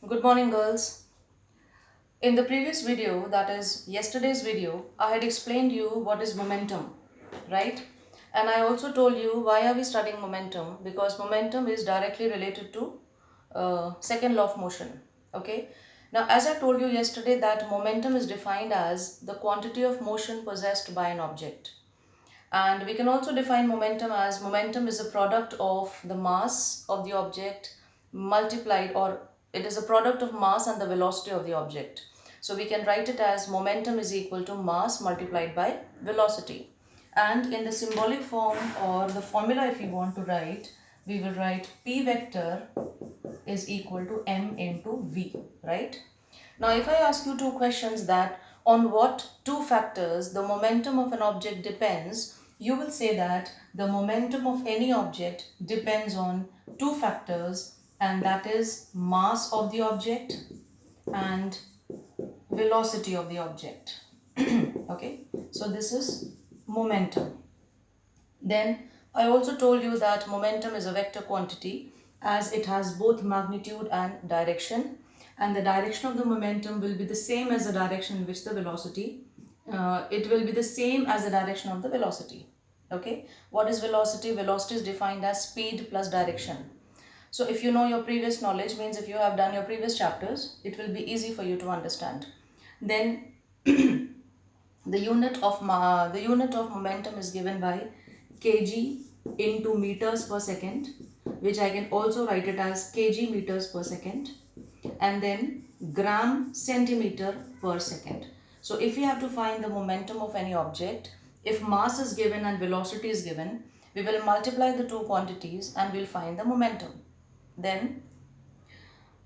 Good morning, girls. In the previous video, that is yesterday's video, I had explained you what is momentum, right? And I also told you why are we studying momentum, because momentum is directly related to second law of motion. Okay. Now, as I told you yesterday, that momentum is defined as the quantity of motion possessed by an object. And we can also define momentum as momentum is a product of the mass of the object multiplied, or it is a product of mass and the velocity of the object. So we can write it as momentum is equal to mass multiplied by velocity. And in the symbolic form or the formula, if we want to write, we will write P vector is equal to m into v, right? Now, if I ask you two questions that on what two factors the momentum of an object depends, you will say that the momentum of any object depends on two factors, and that is mass of the object and velocity of the object. Okay, so this is momentum. Then I also told you that momentum is a vector quantity as it has both magnitude and direction, and the direction of the momentum will be the same as the direction in which the velocity it will be the same as the direction of the velocity. Okay, what is velocity? Velocity is defined as speed plus direction. So if you know your previous knowledge, means if you have done your previous chapters, it will be easy for you to understand. Then the unit of momentum is given by kg into meters per second, which I can also write it as kg meters per second, and then gram centimeter per second. So if we have to find the momentum of any object, if mass is given and velocity is given, we will multiply the two quantities and we'll find the momentum. Then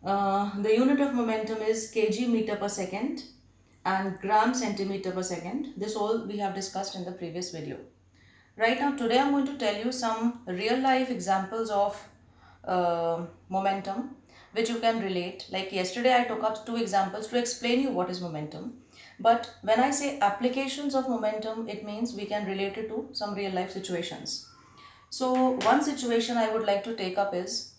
the unit of momentum is kg meter per second and gram centimeter per second. This all we have discussed in the previous video. Right now, today I'm going to tell you some real life examples of momentum which you can relate. Like yesterday, I took up two examples to explain you what is momentum. But when I say applications of momentum, it means we can relate it to some real life situations. So one situation I would like to take up is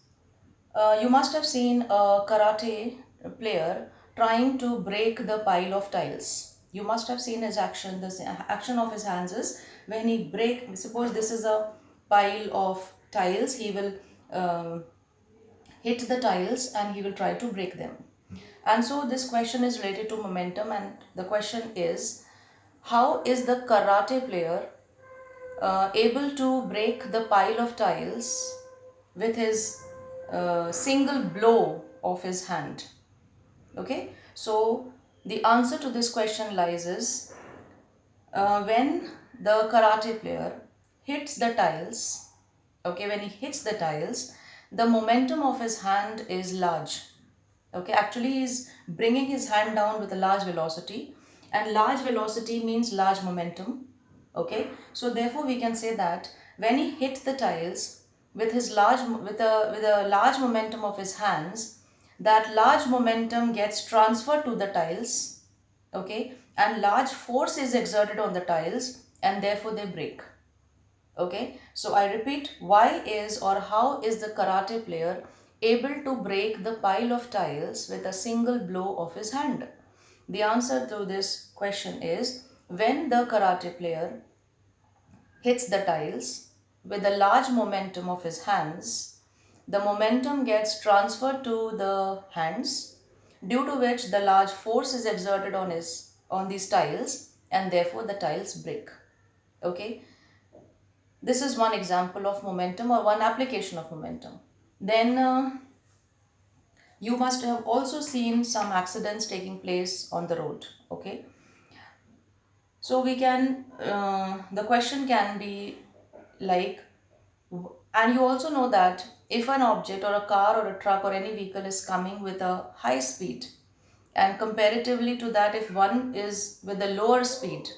you must have seen a karate player trying to break the pile of tiles. You must have seen his action. The action of his hands is when he break. Suppose this is a pile of tiles. He will hit the tiles and he will try to break them. And so this question is related to momentum. And the question is, how is the karate player able to break the pile of tiles with his single blow of his hand? Okay, so the answer to this question lies is when the karate player hits the tiles. Okay, when he hits the tiles, the momentum of his hand is large. Okay, actually he is bringing his hand down with a large velocity, and large velocity means large momentum. Okay, so therefore we can say that when he hit the tiles with his large with a large momentum of his hands, that large momentum gets transferred to the tiles. Okay, and large force is exerted on the tiles and therefore they break. Okay, so I repeat, why is or how is the karate player able to break the pile of tiles with a single blow of his hand? The answer to this question is when the karate player hits the tiles with a large momentum of his hands, the momentum gets transferred to the hands, due to which the large force is exerted on these tiles and therefore the tiles break. Okay, this is one example of momentum or one application of momentum. Then you must have also seen some accidents taking place on the road. Okay, so we can the question can be like, and you also know that if an object or a car or a truck or any vehicle is coming with a high speed, and comparatively to that if one is with a lower speed,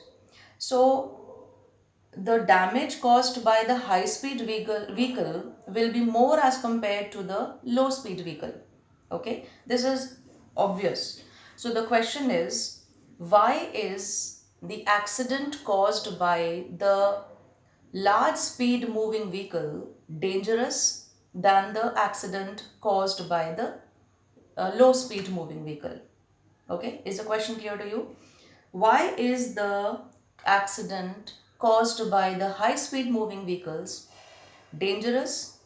so the damage caused by the high speed vehicle will be more as compared to the low speed vehicle. Okay, this is obvious. So the question is, why is the accident caused by the large speed moving vehicle dangerous than the accident caused by the low speed moving vehicle. Okay, is the question clear to you? Why is the accident caused by the high speed moving vehicles dangerous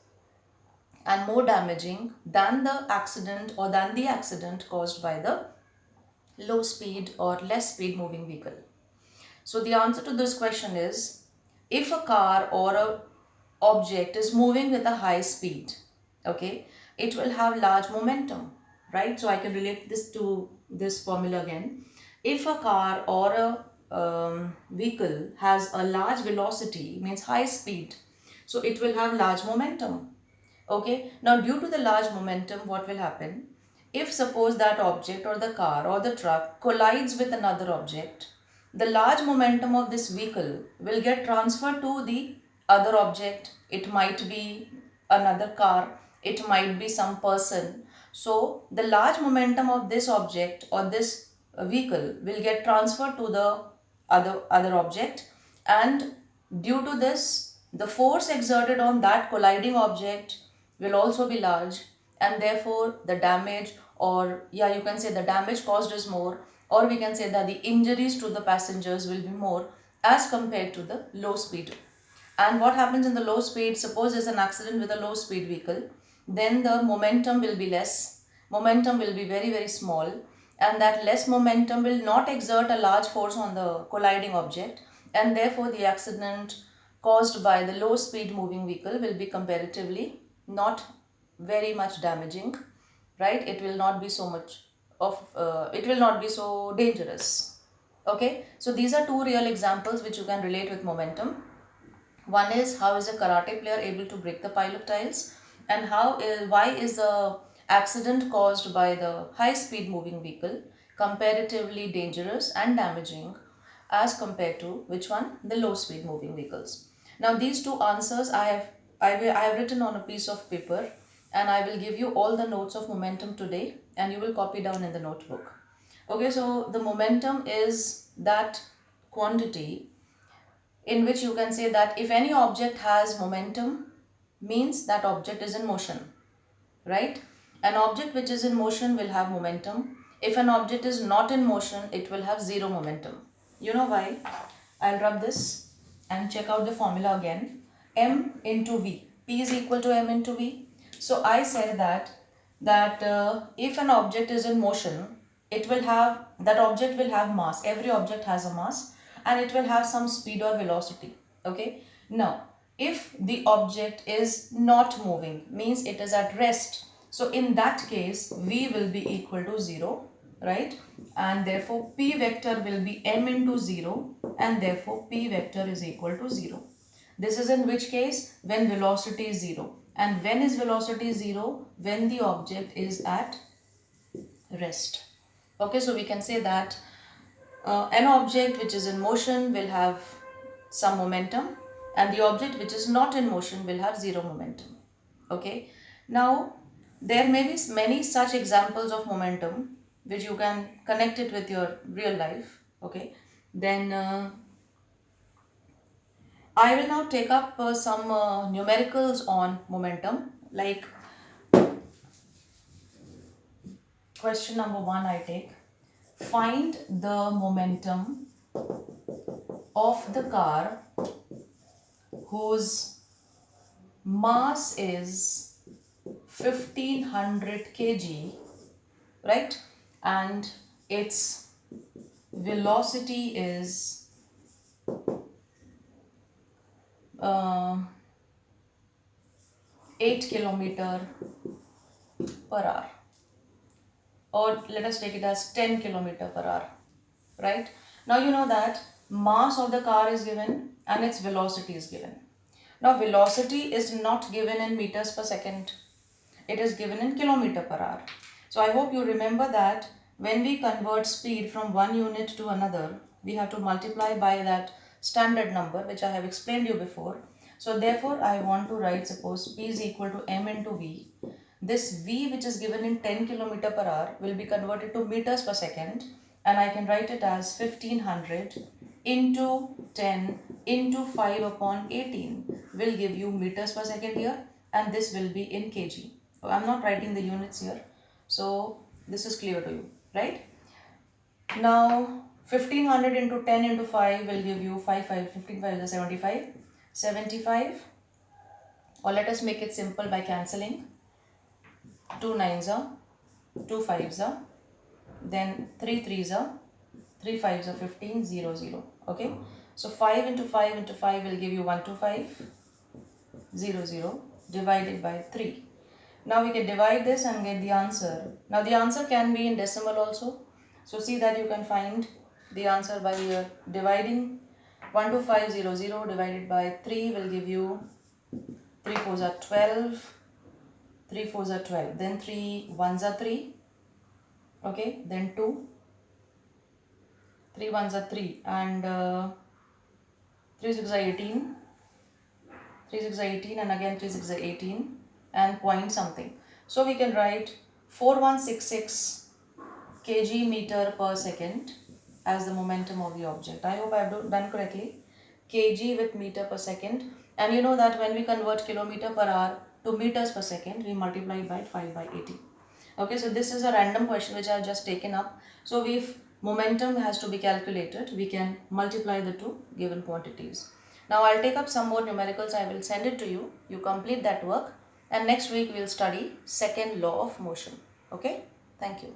and more damaging than the accident caused by the low speed or less speed moving vehicle? So the answer to this question is, if a car or a object is moving with a high speed, okay, it will have large momentum, right? So I can relate this to this formula again. If a car or a vehicle has a large velocity, means high speed, so it will have large momentum. Okay, now due to the large momentum, what will happen? If suppose that object or the car or the truck collides with another object, the large momentum of this vehicle will get transferred to the other object. It might be another car, it might be some person. So the large momentum of this object or this vehicle will get transferred to the other object, and due to this the force exerted on that colliding object will also be large, and therefore the damage, or yeah, you can say the damage caused is more, or we can say that the injuries to the passengers will be more as compared to the low speed. And what happens in the low speed, suppose there's an accident with a low speed vehicle, then the momentum will be less, momentum will be very very small, and that less momentum will not exert a large force on the colliding object, and therefore the accident caused by the low speed moving vehicle will be comparatively not very much damaging, right? It will not be so much of it will not be so dangerous. Okay, so these are two real examples which you can relate with momentum. One is, how is a karate player able to break the pile of tiles, and why is the accident caused by the high speed moving vehicle comparatively dangerous and damaging as compared to which one, the low speed moving vehicles. Now these two answers I have written on a piece of paper, and I will give you all the notes of momentum today, and you will copy down in the notebook. Okay, so the momentum is that quantity in which you can say that if any object has momentum, means that object is in motion, right? An object which is in motion will have momentum. If an object is not in motion, it will have zero momentum. You know why? I'll rub this and check out the formula again. M into V. P is equal to M into V. So I said that if an object is in motion, that object will have mass. Every object has a mass, and it will have some speed or velocity. Okay. Now, if the object is not moving, means it is at rest. So in that case, V will be equal to 0, right? And therefore P vector will be M into 0, and therefore P vector is equal to 0. This is in which case? When velocity is 0. And when is velocity 0? When the object is at rest. Okay, so we can say that an object which is in motion will have some momentum, and the object which is not in motion will have zero momentum. Okay, now there may be many such examples of momentum which you can connect it with your real life. Okay, then I will now take up some numericals on momentum. Like question number 1, I take, find the momentum of the car whose mass is 1500 kg, right? And its velocity is 8 kilometer per hour, or let us take it as 10 kilometer per hour, right? Now you know that mass of the car is given and its velocity is given. Now velocity is not given in meters per second, it is given in kilometer per hour. So I hope you remember that when we convert speed from one unit to another, we have to multiply by that standard number which I have explained you before. So therefore I want to write, suppose P is equal to M into V. This V which is given in 10 kilometer per hour will be converted to meters per second, and I can write it as 1500 into 10 into 5 upon 18 will give you meters per second here, and this will be in kg. I'm not writing the units here. So this is clear to you, right? Now 1500 into 10 into 5 will give you 15 5 is 75. 75, or let us make it simple by cancelling. 2 nines are, 2 fives are, then 3 threes are, 3 fives are 15, 0 0. Okay, so 5 into 5 into 5 will give you 125, 0 0 divided by 3. Now we can divide this and get the answer. Now the answer can be in decimal also. So see that you can find the answer by dividing. 12500 divided by 3 will give you 3 fours are 12, 3 fours are 12, then 3 ones are 3, okay, then 2, 3 ones are 3, and 3 6 are 18, 3 6 are 18, and again 3 6 are 18, and point something. So we can write 4166 kg meter per second as the momentum of the object. I hope I have done correctly. Kg with meter per second, and you know that when we convert kilometer per hour to meters per second, we multiply by 5 by 80. Okay, so this is a random question which I have just taken up. So if momentum has to be calculated, we can multiply the two given quantities. Now I'll take up some more numericals. I will send it to you. You complete that work, and next week we'll study second law of motion. Okay, thank you.